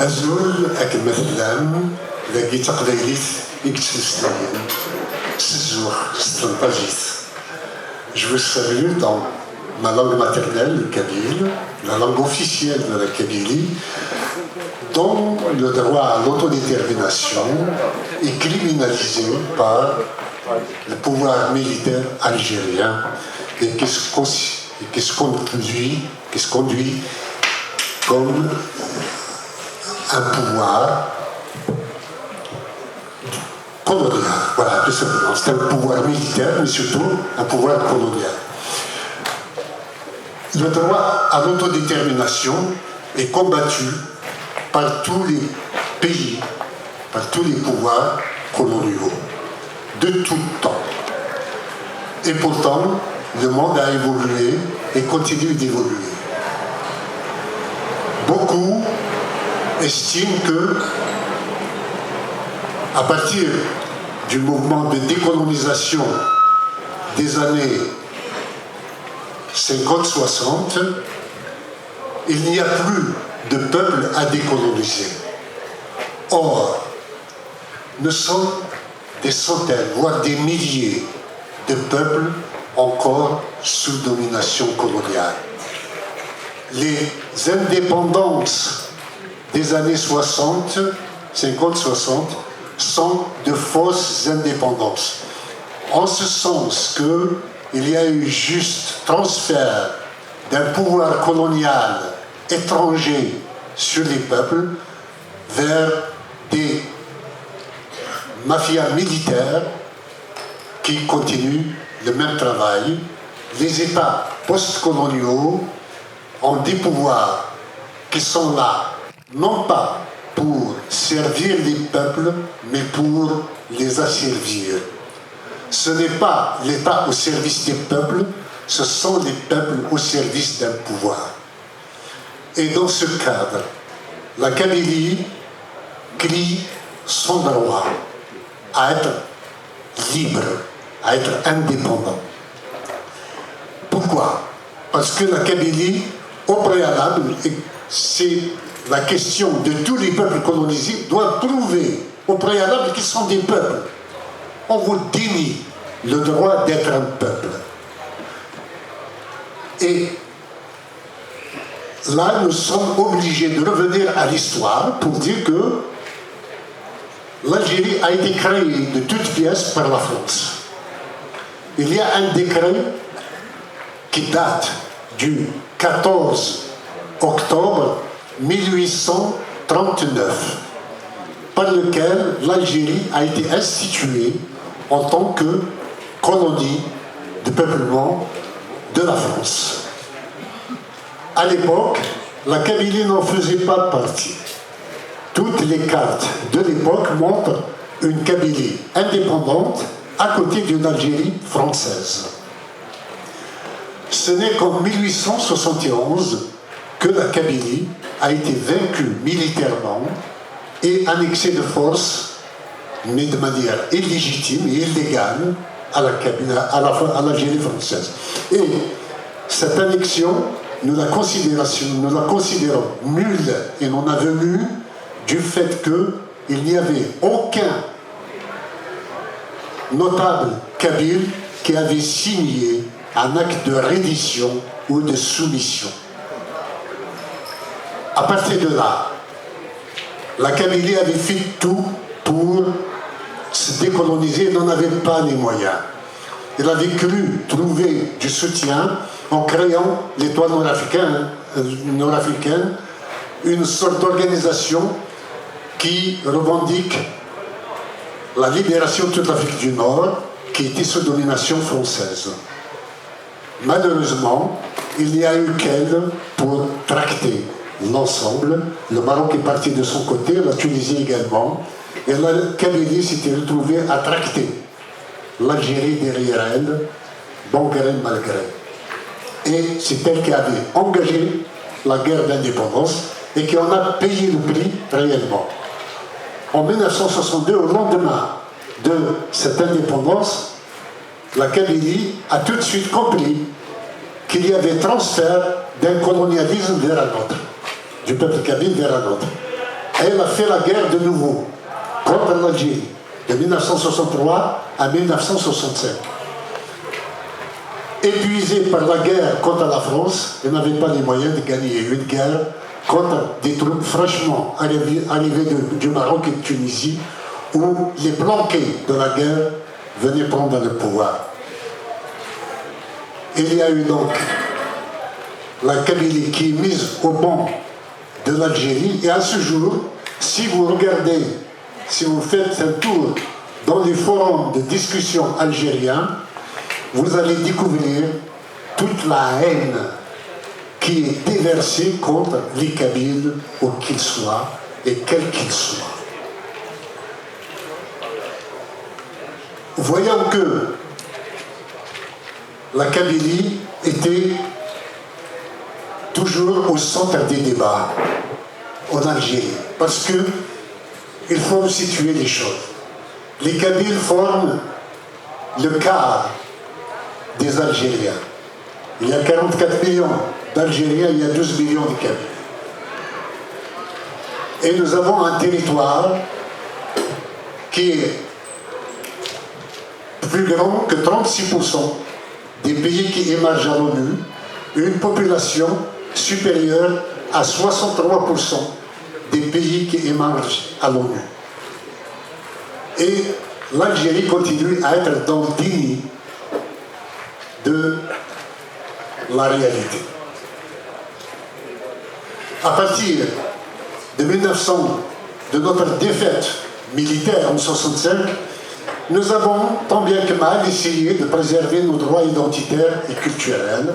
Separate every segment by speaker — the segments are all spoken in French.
Speaker 1: أزول أكل مثلام لقيت تقليليت إكتسلين سزوخ ستنطاجيت. Je vous salue dans ma langue maternelle, le kabyle, la langue officielle de la Kabylie, dont le droit à l'autodétermination est criminalisé par le pouvoir militaire algérien et qui se conduit comme un pouvoir colonial. Voilà, tout simplement. C'est un pouvoir militaire, mais surtout un pouvoir colonial. Le droit à l'autodétermination est combattu par tous les pays, par tous les pouvoirs coloniaux, de tout temps. Et pourtant, le monde a évolué et continue d'évoluer. Beaucoup estiment que, à partir du mouvement de décolonisation des années 50-60, il n'y a plus de peuple à décoloniser. Or, nous sommes des centaines, voire des milliers de peuples encore sous domination coloniale. Les indépendances des années 60, 50-60, sont de fausses indépendances. En ce sens qu'il y a eu juste transfert d'un pouvoir colonial étranger sur les peuples vers des mafias militaires qui continuent le même travail. Les États post-coloniaux ont des pouvoirs qui sont là, non pas pour servir les peuples, mais pour les asservir. Ce n'est pas l'État au service des peuples, ce sont les peuples au service d'un pouvoir. Et dans ce cadre, la Kabylie crie son droit à être libre, à être indépendant. Pourquoi? Parce que la Kabylie, au préalable, c'est la question de tous les peuples colonisés, doit prouver au préalable qu'ils sont des peuples. On vous dénie le droit d'être un peuple. Et là, nous sommes obligés de revenir à l'histoire pour dire que l'Algérie a été créée de toutes pièces par la France. Il y a un décret qui date du 14 octobre 1839, par lequel l'Algérie a été instituée en tant que colonie de peuplement de la France. À l'époque, la Kabylie n'en faisait pas partie. Toutes les cartes de l'époque montrent une Kabylie indépendante à côté d'une Algérie française. Ce n'est qu'en 1871 que la Kabylie a été vaincue militairement et annexée de force, mais de manière illégitime et illégale, à l'Algérie française. Et cette annexion, nous la considérons nulle et non avenue du fait qu'il n'y avait aucun notable kabyle qui avait signé un acte de reddition ou de soumission. À partir de là, la Kabylie avait fait tout pour se décoloniser, n'en avait pas les moyens. Elle avait cru trouver du soutien en créant l'Étoile nord-africaine, une sorte d'organisation qui revendique la libération de toute l'Afrique du Nord, qui était sous domination française. Malheureusement, il n'y a eu qu'elle pour tracter l'ensemble. Le Maroc est parti de son côté, la Tunisie également, et la Kabylie s'était retrouvée à tracter l'Algérie derrière elle, bon gré mal gré. Et c'est elle qui avait engagé la guerre d'indépendance et qui en a payé le prix réellement. En 1962, au lendemain de cette indépendance, la Kabylie a tout de suite compris qu'il y avait transfert d'un colonialisme vers un autre, du peuple kabyle vers un autre. Elle a fait la guerre de nouveau contre l'Algérie, de 1963 à 1965. Épuisée par la guerre contre la France, elle n'avait pas les moyens de gagner une guerre contre des troupes franchement arrivées du Maroc et de Tunisie, où les planqués de la guerre venaient prendre le pouvoir. Il y a eu donc la Kabylie qui est mise au banc de l'Algérie, et à ce jour, si vous regardez, si vous faites un tour dans les forums de discussion algériens, vous allez découvrir toute la haine qui est déversée contre les Kabyles, où qu'ils soient et quels qu'ils soient. Voyons que la Kabylie était toujours au centre des débats en Algérie, parce que il faut situer les choses. Les Kabyles forment le quart des Algériens. Il y a 44 millions d'Algériens, il y a 12 millions de Kabyles. Et nous avons un territoire qui est plus grand que 36% des pays qui émergent à l'ONU, une population supérieure à 63% des pays qui émergent à l'ONU. Et l'Algérie continue à être dans le déni de la réalité. À partir de de notre défaite militaire en 1965, nous avons tant bien que mal essayé de préserver nos droits identitaires et culturels,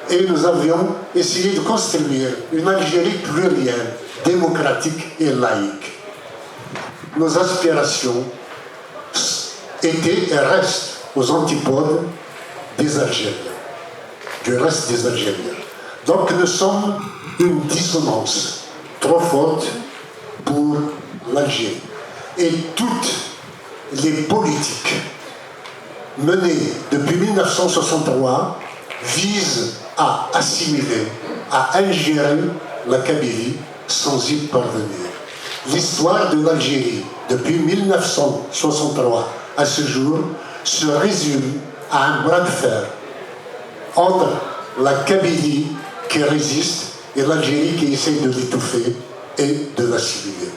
Speaker 1: et nous avions essayé de construire une Algérie plurielle, démocratique et laïque. Nos aspirations étaient et restent aux antipodes des Algériens, du reste des Algériens. Donc nous sommes une dissonance trop forte pour l'Algérie. Et toutes les politiques menées depuis 1963 visent à assimiler, à ingérer la Kabylie sans y parvenir. L'histoire de l'Algérie depuis 1963 à ce jour se résume à un bras de fer entre la Kabylie qui résiste et l'Algérie qui essaie de l'étouffer et de l'assimiler.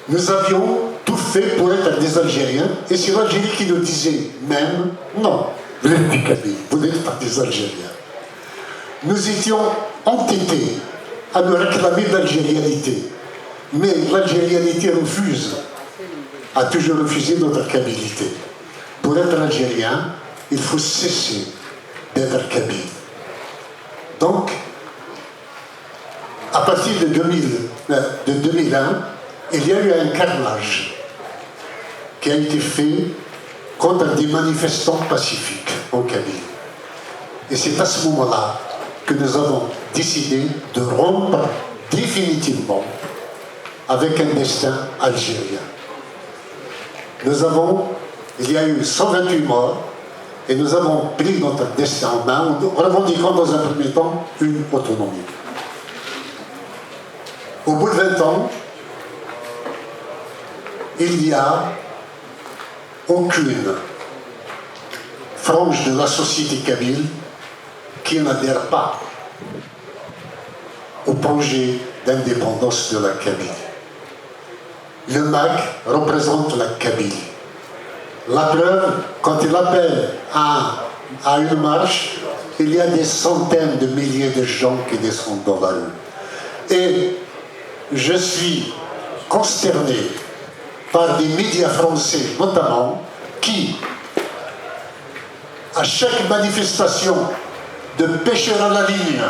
Speaker 1: Nous avions tout fait pour être des Algériens, et c'est l'Algérie qui nous disait même non, vous n'êtes des Kabyles, vous n'êtes pas des Algériens. Nous étions entêtés à nous réclamer d'algérianité, mais l'algérianité a toujours refusé notre kabilité. Pour être algérien, il faut cesser d'être kabyle. Donc, à partir de 2001, il y a eu un carnage qui a été fait contre des manifestants pacifiques en Kabylie. Et c'est à ce moment-là que nous avons décidé de rompre définitivement avec un destin algérien. Il y a eu 128 morts, et nous avons pris notre destin en main en revendiquant dans un premier temps une autonomie. Au bout de 20 ans, il n'y a aucune frange de la société kabyle qui n'adhère pas au projet d'indépendance de la Kabylie. Le MAC représente la Kabylie. La preuve, quand il appelle à une marche, il y a des centaines de milliers de gens qui descendent dans la rue. Et je suis consterné par des médias français notamment, qui, à chaque manifestation de pêcheurs à la ligne,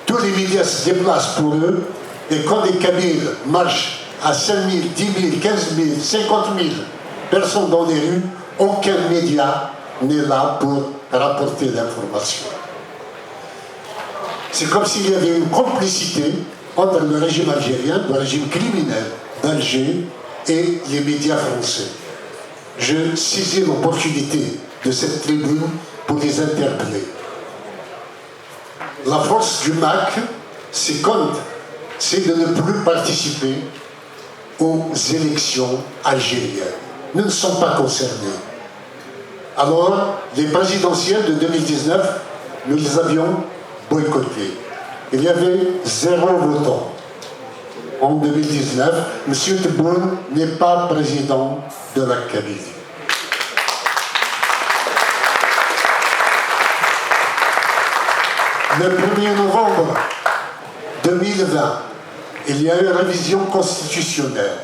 Speaker 1: tous les médias se déplacent pour eux, et quand des Kabyles marchent à 5 000, 10 000, 15 000, 50 000 personnes dans les rues, aucun média n'est là pour rapporter l'information. C'est comme s'il y avait une complicité entre le régime algérien, le régime criminel d'Alger, et les médias français. Je saisis l'opportunité de cette tribune pour les interpeller. La force du MAC, c'est quand c'est de ne plus participer aux élections algériennes. Nous ne sommes pas concernés. Alors, les présidentielles de 2019, nous les avions boycottées. Il y avait 0 votant. En 2019, M. Tebboune n'est pas président de la Kabylie. Le 1er novembre 2020, il y a eu une révision constitutionnelle.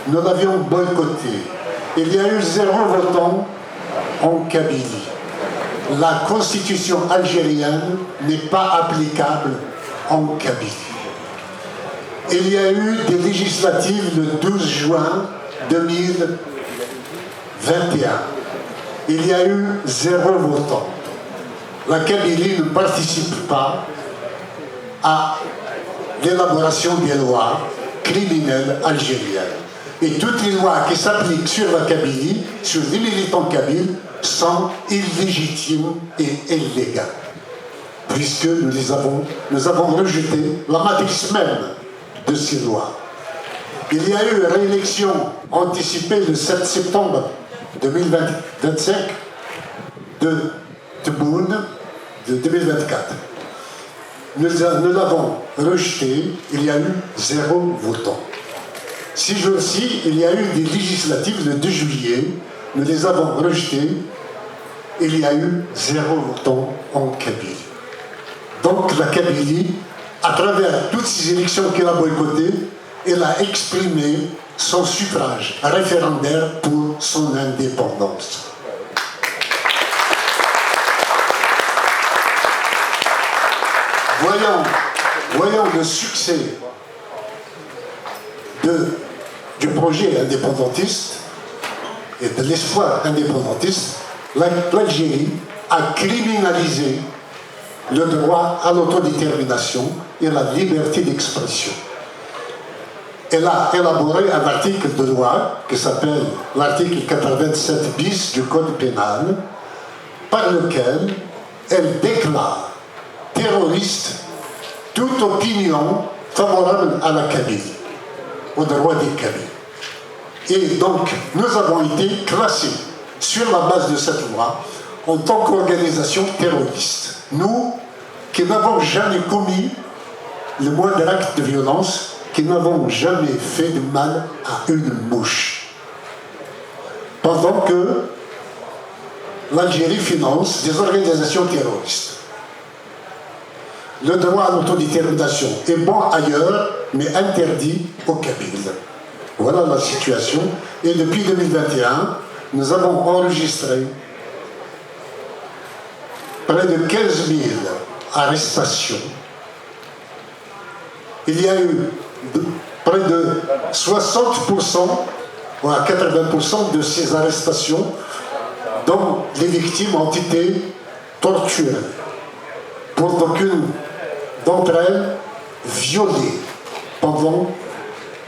Speaker 1: Nous l'avions boycottée. Il y a eu 0 votant en Kabylie. La constitution algérienne n'est pas applicable en Kabylie. Il y a eu des législatives le 12 juin 2021. Il y a eu 0 votant. La Kabylie ne participe pas à l'élaboration des lois criminelles algériennes. Et toutes les lois qui s'appliquent sur la Kabylie, sur les militants kabyles, sont illégitimes et illégales. Puisque nous avons rejeté la matrice même de ces lois. Il y a eu une réélection anticipée le 7 septembre 2025 de Tebboune de 2024. Nous l'avons rejeté, il y a eu 0 votant. Si je aussi, il y a eu des législatives le 2 juillet, nous les avons rejetées, il y a eu 0 votant en Kabylie. Donc la Kabylie, à travers toutes ces élections qu'elle a boycottées, elle a exprimé son suffrage référendaire pour son indépendance. Voyons le succès du projet indépendantiste et de l'espoir indépendantiste, l'Algérie a criminalisé le droit à l'autodétermination et la liberté d'expression. Elle a élaboré un article de loi qui s'appelle l'article 87 bis du Code pénal, par lequel elle déclare terroriste toute opinion favorable à la Kabylie, au droit des Kabyles. Et donc, nous avons été classés sur la base de cette loi en tant qu'organisation terroriste. Nous, qui n'avons jamais commis le moindre acte de violence, qui n'avons jamais fait de mal à une mouche. Pendant que l'Algérie finance des organisations terroristes. Le droit à l'autodétermination est bon ailleurs, mais interdit aux Kabyles. Voilà la situation. Et depuis 2021, nous avons enregistré près de 15 000 arrestations. Il y a eu près de 60% ou à 80% de ces arrestations dont les victimes ont été torturées. Pour d'aucunes d'entre elles violées pendant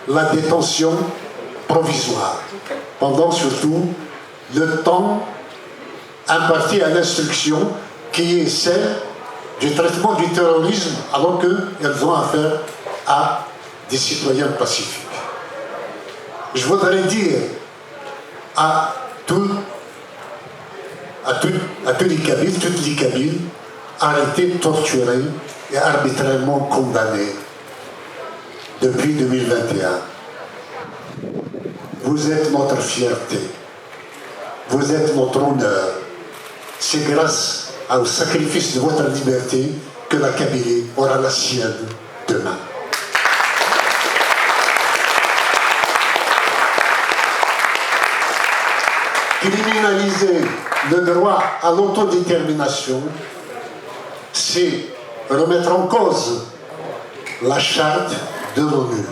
Speaker 1: la détention provisoire, pendant surtout le temps imparti à l'instruction qui est celle du traitement du terrorisme alors qu'elles ont affaire à des citoyens pacifiques. Je voudrais dire à tous les Kabyles, toutes les Kabyles, arrêtez de torturer et arbitrairement condamnés depuis 2021. Vous êtes notre fierté, vous êtes notre honneur. C'est grâce au sacrifice de votre liberté que la Kabylie aura la sienne demain. Criminaliser le droit à l'autodétermination, c'est remettre en cause la charte de l'ONU.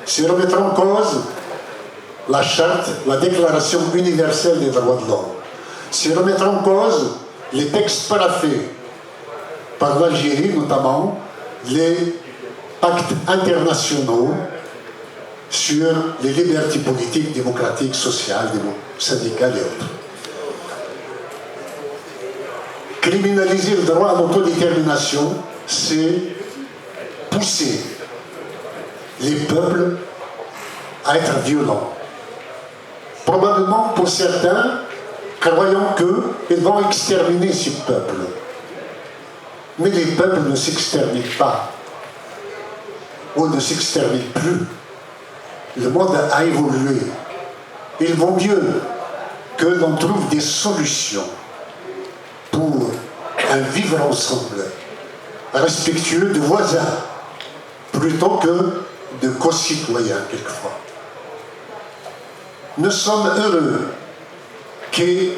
Speaker 1: C'est remettre en cause la charte, la Déclaration universelle des droits de l'homme. C'est remettre en cause les textes paraphés par l'Algérie, notamment les pactes internationaux sur les libertés politiques, démocratiques, sociales, syndicales et autres. Criminaliser le droit à l'autodétermination, c'est pousser les peuples à être violents. Probablement pour certains, croyant qu'ils vont exterminer ces peuples. Mais les peuples ne s'exterminent pas, ou ne s'exterminent plus. Le monde a évolué. Il vaut mieux que l'on trouve des solutions pour un vivre ensemble, respectueux de voisins, plutôt que de concitoyens quelquefois. Nous sommes heureux qu'il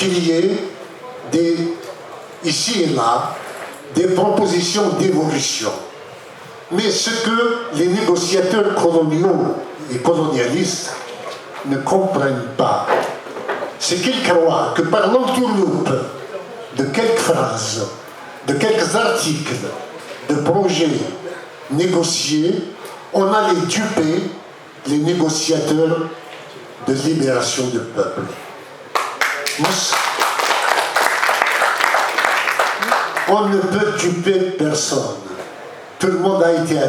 Speaker 1: y ait ici et là des propositions d'évolution. Mais ce que les négociateurs coloniaux et colonialistes ne comprennent pas, c'est qu'ils croient que par l'entourloupe de quelques phrases, de quelques articles, de projets négociés, on allait duper les négociateurs de libération du peuple. On ne peut duper personne. Tout le monde a été à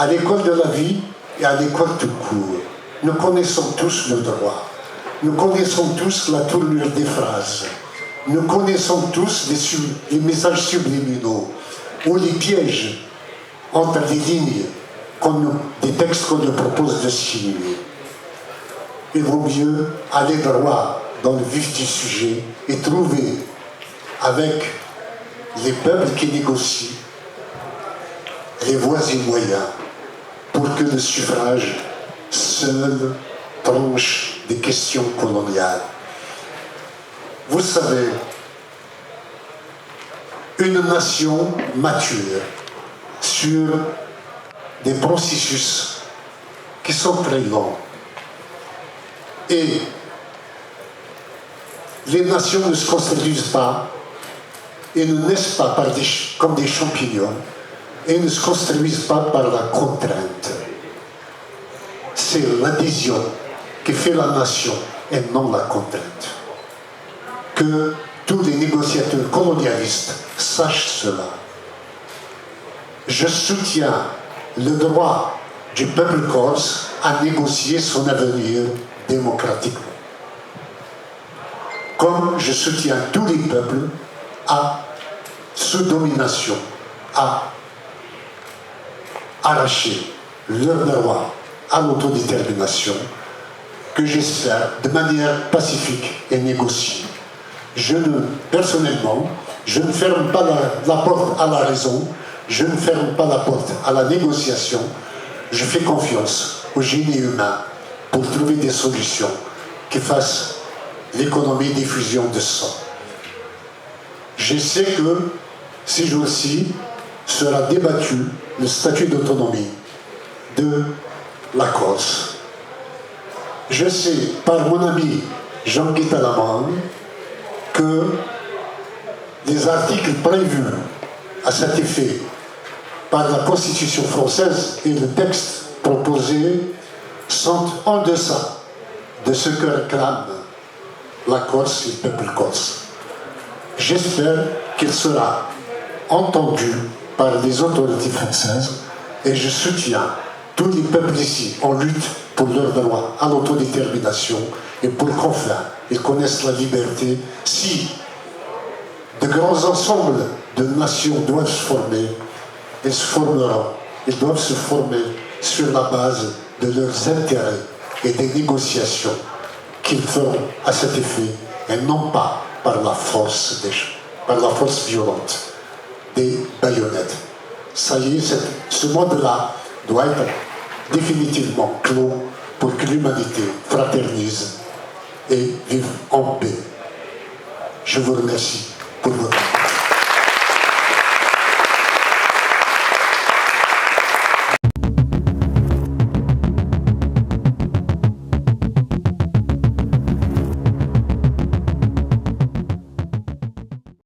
Speaker 1: l'école de la vie et à l'école tout court. Nous connaissons tous le droit. Nous connaissons tous la tournure des phrases. Nous connaissons tous les messages subliminaux ou les pièges entre les lignes des textes qu'on nous propose de signer. Il vaut mieux aller droit dans le vif du sujet et trouver avec les peuples qui négocient les voies et moyens pour que le suffrage seul tranche des questions coloniales. Vous savez, une nation mature sur des processus qui sont très longs. Et les nations ne se construisent pas et ne naissent pas comme des champignons et ne se construisent pas par la contrainte. C'est l'adhésion qui fait la nation et non la contrainte. Que tous les négociateurs colonialistes sachent cela. Je soutiens le droit du peuple corse à négocier son avenir démocratiquement. Comme je soutiens tous les peuples sous domination, à arracher leur droit à l'autodétermination, que j'espère de manière pacifique et négociée. Personnellement, je ne ferme pas la porte à la raison, je ne ferme pas la porte à la négociation, je fais confiance au génie humain pour trouver des solutions qui fassent l'économie des fusions de sang. Je sais que ces jours-ci sera débattu le statut d'autonomie de la Corse. Je sais par mon ami Jean-Guy Talamande que les articles prévus à cet effet par la Constitution française et le texte proposé sont en deçà de ce que réclame la Corse et le peuple corse. J'espère qu'il sera entendu par les autorités françaises et je soutiens tous les peuples ici en lutte pour leur droit à l'autodétermination et pour qu'enfin ils connaissent la liberté. Si de grands ensembles de nations doivent se former, ils se formeront. Ils doivent se former sur la base de leurs intérêts et des négociations qu'ils feront à cet effet et non pas par la force violente des baïonnettes. Ça y est, ce monde-là doit être définitivement clos pour que l'humanité fraternise et vive en paix. Je vous remercie pour votre attention.